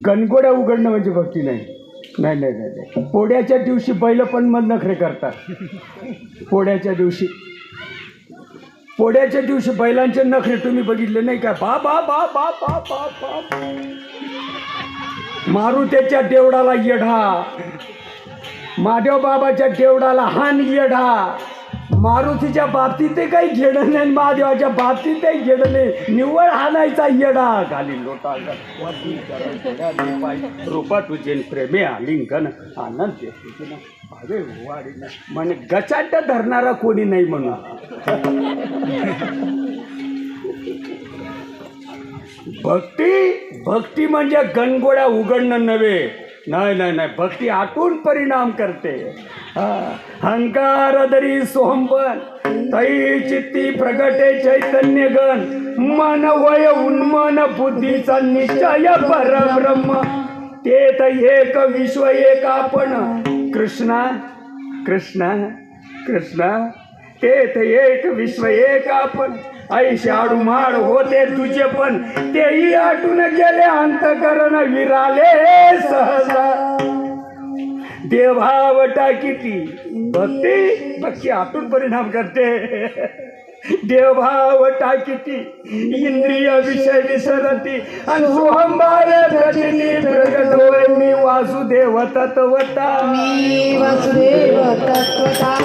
गणगोड्या उघडणं म्हणजे भक्ती नाही. नाही नाही नाही नाही. पोळ्याच्या दिवशी बैल पण मग नखरे करतात. पोळ्याच्या दिवशी बैलांचे नखरे तुम्ही बघितले नाही का? बा बा बा बा बा बा बा. मारुतीच्या देवळाला येढा, महादेव बाबाच्या देवळाला हान येढा. मारुतीच्या बाबतीत काही घेणं नाही, महादेवाच्या बाबतीतही घेणं नाही. निव्वळ हाणायचा येडा. खाली लोटा रूपा तुझे प्रेमे आलिंगन आनंद अरे वाडी म्हणे गचाट धरणारा कोणी नाही म्हणून. भक्ती म्हणजे गणगोळ्या उघडणं नव्हे. नाही नाही नाही. भक्ती आतून परिणाम करते. हंकार दरी सोहंबन तै चित्ती प्रगटे चैतन्य गण. मन वय उन्मन बुद्धीचा निश्चय परब्रह्म. तेथ एक विश्व एक आपण. कृष्णा कृष्णा कृष्णा. तेथ एक विश्व एक आपण. ऐशी आडूमाड होते तुझे पण तेही आटून गेले. अंतकरण विराले सहसा. देवभावटा किती भक्ती आतून परिणाम करते. देवभावटा किती इंद्रिय विषय विसरती. आणि सोहंबारे प्रचिती प्रगट होय मी वासुदेव तत्वता. मी वासुदेव तत्वता.